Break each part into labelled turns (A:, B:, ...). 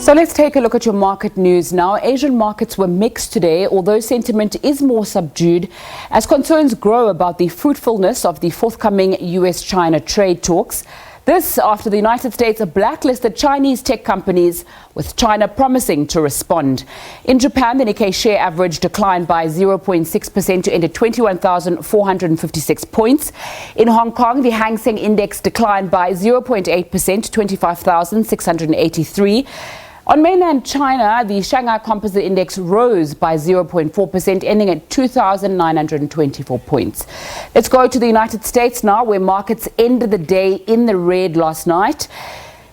A: So let's take a look at your market news now. Asian markets were mixed today, although sentiment is more subdued as concerns grow about the fruitfulness of the forthcoming US-China trade talks. This after the United States blacklisted Chinese tech companies, with China promising to respond. In Japan, the Nikkei share average declined by 0.6% to end at 21,456 points. In Hong Kong, the Hang Seng Index declined by 0.8% to 25,683. On mainland China, the Shanghai Composite Index rose by 0.4%, ending at 2,924 points. Let's go to the United States now, where markets ended the day in the red last night.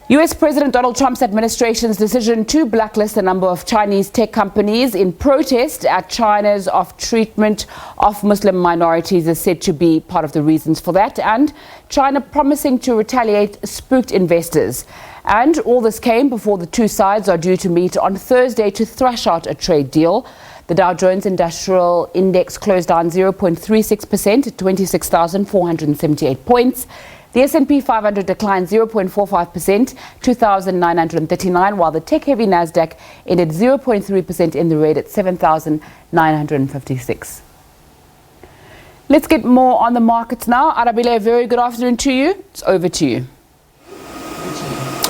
A: US President Donald Trump's administration's decision to blacklist a number of Chinese tech companies in protest at China's off-treatment of Muslim minorities is said to be part of the reasons for that, and China promising to retaliate spooked investors. And all this came before the two sides are due to meet on Thursday to thrash out a trade deal. The Dow Jones Industrial Index closed down 0.36% at 26,478 points. The S&P 500 declined 0.45%, 2,939, while the tech-heavy Nasdaq ended 0.3% in the red at 7,956. Let's get more on the markets now. Arabile, a very good afternoon to you. It's over to you.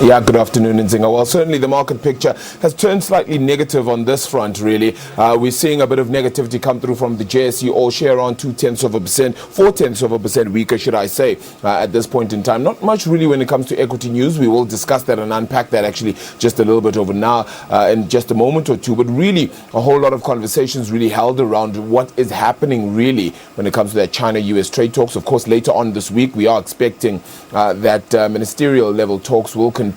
B: Yeah, good afternoon, Nzinga. Well, certainly the market picture has turned slightly negative on this front, really. We're seeing a bit of negativity come through from the JSE, all share on 0.4% weaker, should I say, at this point in time. Not much really when it comes to equity news. We will discuss that and unpack that actually just a little bit over now in just a moment or two. But really, a whole lot of conversations really held around what is happening really when it comes to that China-US trade talks. Of course, later on this week, we are expecting that ministerial level talks will continue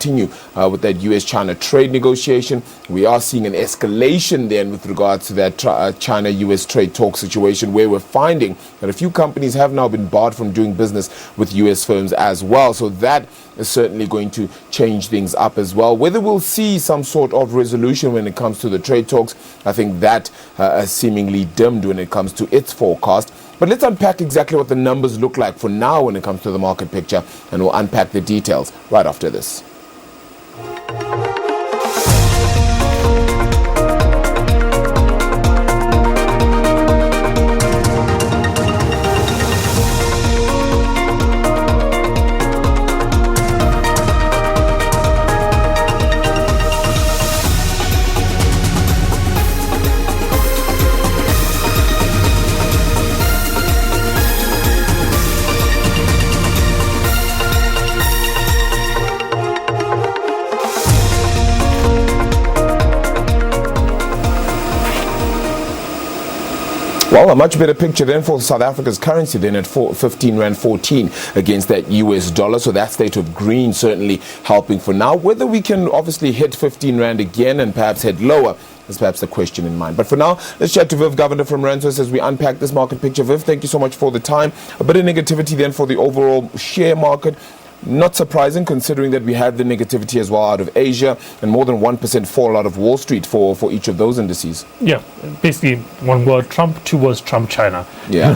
B: with that US-China trade negotiation. We are seeing an escalation then with regards to that China-US trade talk situation, where we're finding that a few companies have now been barred from doing business with US firms as well. So that is certainly going to change things up as well. Whether we'll see some sort of resolution when it comes to the trade talks, I think that is seemingly dimmed when it comes to its forecast. But let's unpack exactly what the numbers look like for now when it comes to the market picture, and we'll unpack the details right after this. Well, a much better picture then for South Africa's currency then at 15 Rand 14 against that US dollar. So that state of green certainly helping for now. Whether we can obviously hit 15 Rand again and perhaps head lower is perhaps the question in mind. But for now, let's chat to Viv Governor from Rentos as we unpack this market picture. Viv, thank you so much for the time. A bit of negativity then for the overall share market. Not surprising, considering that we had the negativity as well out of Asia and more than 1% fall out of Wall Street for each of those indices.
C: Yeah, basically one word, Trump, two words, Trump, China.
B: Yeah.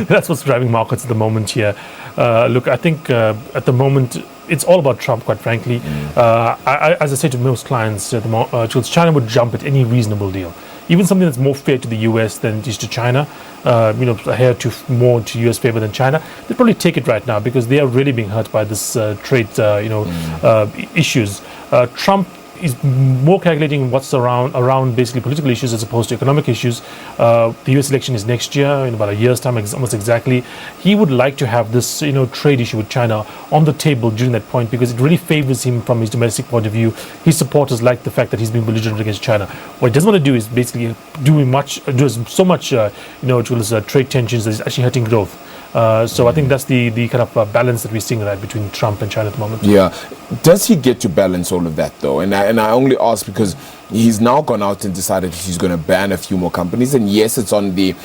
C: That's what's driving markets at the moment here. Look, I think at the moment, it's all about Trump, quite frankly. As I say to most clients, China would jump at any reasonable deal. Even something that's more fair to the US than it is to China, a hair more to US favor than China, they'd probably take it right now because they are really being hurt by this trade, issues. Trump is more calculating what's around basically political issues as opposed to economic issues. The US election is next year, in about a year's time, almost exactly. He would like to have this, trade issue with China on the table during that point because it really favors him from his domestic point of view. His supporters like the fact that he's been belligerent against China. What he doesn't want to do is basically do so much, towards trade tensions that is actually hurting growth. So I think that's the kind of balance that we're seeing right between Trump and China at the moment. Yeah.
B: Does he get to balance all of that, though? And I only ask because he's now gone out and decided he's going to ban a few more companies. And yes, it's on the,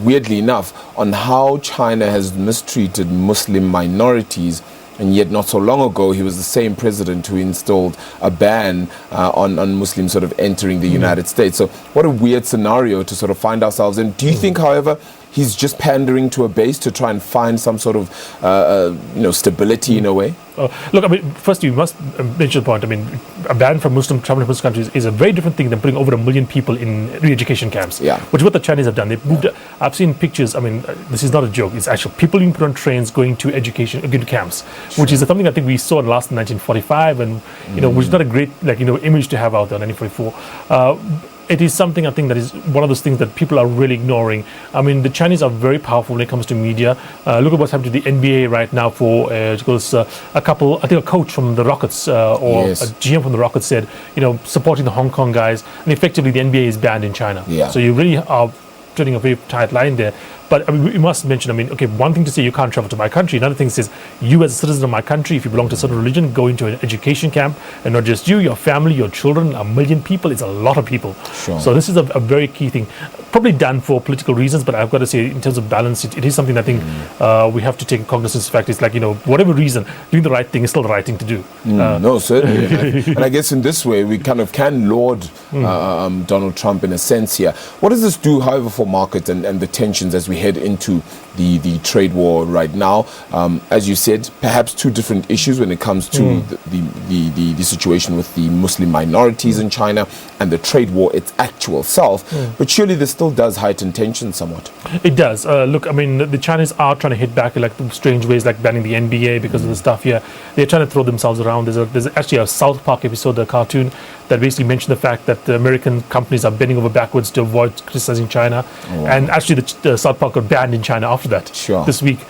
B: weirdly enough, on how China has mistreated Muslim minorities. And yet not so long ago, he was the same president who installed a ban on Muslims sort of entering the United States. So what a weird scenario to sort of find ourselves in. Do you think, however, he's just pandering to a base to try and find some sort of stability in a way?
C: Look, I mean, first you must mention the point. I mean, a ban from Muslim travel to Muslim countries is a very different thing than putting over 1 million people in re-education camps.
B: Yeah.
C: Which is what the Chinese have done. They've moved. I've seen pictures. I mean, this is not a joke. It's actual people being put on trains going to going to camps, which is something I think we saw last in 1945, and which is not a great image to have out there in 1944. It is something I think that is one of those things that people are really ignoring. I mean, the Chinese are very powerful when it comes to media. Look at what's happening to the NBA right now for a couple, I think a coach from the Rockets or
B: Yes.
C: a GM from the Rockets said, supporting the Hong Kong guys, and effectively the NBA is banned in China.
B: Yeah.
C: So you really are treading a very tight line there. But I mean, we must mention, okay, one thing to say you can't travel to my country. Another thing is you as a citizen of my country, if you belong to a certain religion, go into an education camp, and not just you, your family, your children, 1 million people. It's a lot of people.
B: Sure.
C: So this is a very key thing. Probably done for political reasons, but I've got to say, in terms of balance, it is something I think we have to take cognizance of. The fact it's like, whatever reason, doing the right thing is still the right thing to do.
B: No, certainly. and I guess in this way, we kind of can laud Donald Trump in a sense here. What does this do, however, for markets and the tensions as we head into the trade war right now? As you said, perhaps two different issues when it comes to the situation with the Muslim minorities in China and the trade war its actual self. But surely this still does heighten tension somewhat.
C: It does. Look, I mean, the Chinese are trying to hit back in strange ways, like banning the NBA because of the stuff here. They're trying to throw themselves around. There's actually a South Park episode, the cartoon, that basically mentioned the fact that the American companies are bending over backwards to avoid criticizing China.
B: Oh, wow.
C: And actually, the South Park got banned in China after that this week.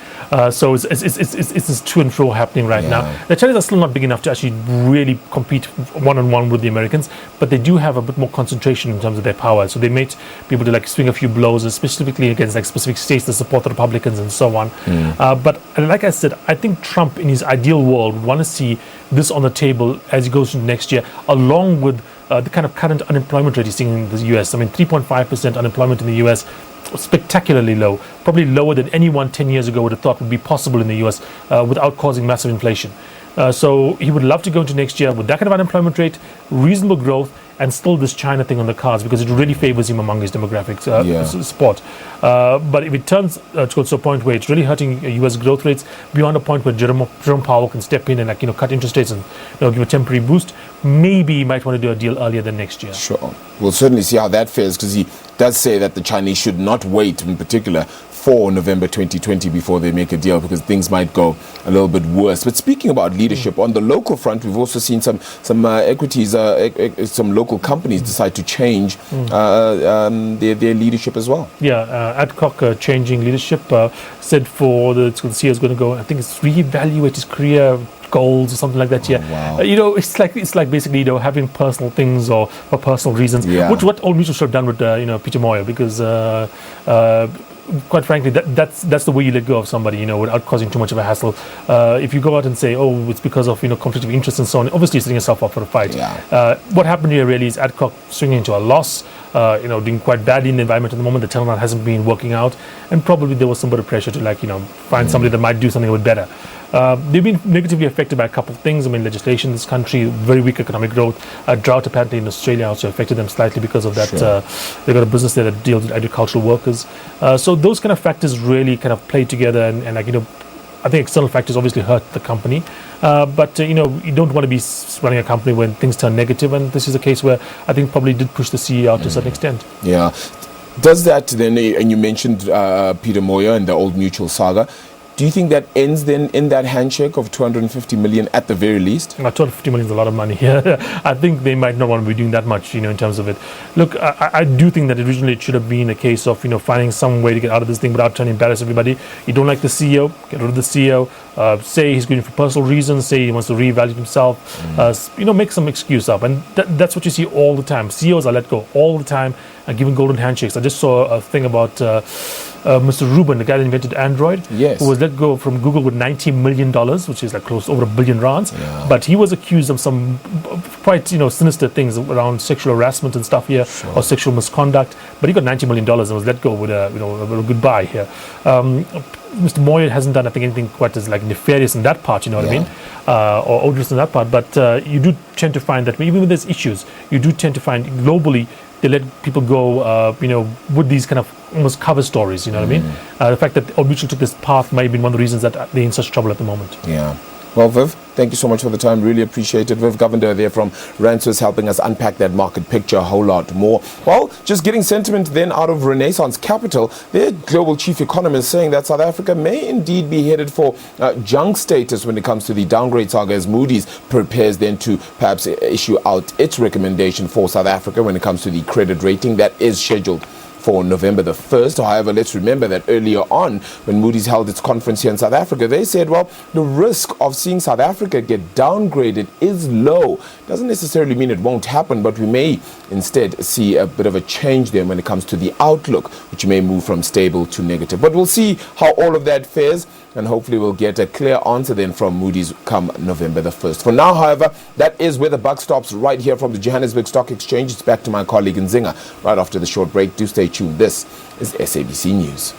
C: So it's this to and fro happening right now. The Chinese are still not big enough to actually really compete one-on-one with the Americans, but they do have a bit more concentration in terms of their power. So they might be able to swing a few blows, specifically against specific states that support the Republicans and so on. But like I said, I think Trump, in his ideal world, would want to see this on the table as he goes into next year, along with the kind of current unemployment rate he's seeing in the US. I mean, 3.5% unemployment in the US, spectacularly low, probably lower than anyone 10 years ago would have thought would be possible in the US without causing massive inflation. So he would love to go into next year with that kind of unemployment rate, reasonable growth, and still this China thing on the cards, because it really favors him among his demographic support. But if it turns towards a point where it's really hurting US growth rates beyond a point where Jerome Powell can step in and cut interest rates and give a temporary boost, maybe he might want to do a deal earlier than next year.
B: Sure. We'll certainly see how that fares, because he does say that the Chinese should not wait, in particular, for November 2020 before they make a deal, because things might go a little bit worse. But speaking about leadership, on the local front, we've also seen some equities, some local companies decide to change their leadership as well.
C: Yeah, Adcock changing leadership, said for the CEO is going to go, I think it's reevaluate his career goals or something like that.
B: Wow.
C: It's like basically having personal things or for personal reasons, which what Old Mutual should have done with Peter Moyer, because quite frankly, that's the way you let go of somebody, without causing too much of a hassle. If you go out and say, oh, it's because of conflict of interest and so on, obviously you're setting yourself up for a fight. What happened here really is Adcock swinging into a loss, doing quite badly in the environment at the moment. The turnaround hasn't been working out, and probably there was some bit of pressure to find somebody that might do something a bit better. They've been negatively affected by a couple of things. I mean, legislation in this country, very weak economic growth. Drought apparently in Australia also affected them slightly because of that. They've got a business there that deals with agricultural workers. So those kind of factors really kind of play together, and I think external factors obviously hurt the company. But you don't want to be running a company when things turn negative, and this is a case where I think probably did push the CEO out to a certain extent.
B: Yeah. Does that then, and you mentioned Peter Moyer and the Old Mutual saga, do you think that ends then in that handshake of 250 million at the very least?
C: 250 million is a lot of money. I think they might not want to be doing that much, in terms of it. Look, I do think that originally it should have been a case of, finding some way to get out of this thing without trying to embarrass everybody. You don't like the CEO, get rid of the CEO. Say he's going for personal reasons, say he wants to reevaluate himself, make some excuse up. And that's what you see all the time. CEOs are let go all the time and given golden handshakes. I just saw a thing about Mr. Rubin, the guy that invented Android, who was let go from Google with $90 million, which is close to over $1 billion rands. But he was accused of some quite sinister things around sexual harassment and stuff here, or sexual misconduct. But he got $90 million and was let go with a goodbye here. Mr. Moyer hasn't done, I think, anything quite as nefarious in that part, what I mean, or odorous in that part. But you do tend to find that even when there's issues, you do tend to find globally they let people go, with these kind of almost cover stories, you know what I mean? The fact that Old Mutual took this path may have been one of the reasons that they're in such trouble at the moment.
B: Yeah. Well, Viv, thank you so much for the time. Really appreciate it. Viv Govender there from Ranswers helping us unpack that market picture a whole lot more. Well, just getting sentiment then out of Renaissance Capital, their global chief economist saying that South Africa may indeed be headed for junk status when it comes to the downgrade saga as Moody's prepares then to perhaps issue out its recommendation for South Africa when it comes to the credit rating that is scheduled for November the 1st. However, let's remember that earlier on, when Moody's held its conference here in South Africa, they said, well, the risk of seeing South Africa get downgraded is low. Doesn't necessarily mean it won't happen, but we may instead see a bit of a change there when it comes to the outlook, which may move from stable to negative. But we'll see how all of that fares, and hopefully we'll get a clear answer then from Moody's come November the 1st. For now, however, that is where the buck stops, right here from the Johannesburg Stock Exchange. It's back to my colleague Nzinga right after the short break. Do stay tuned. This is SABC News.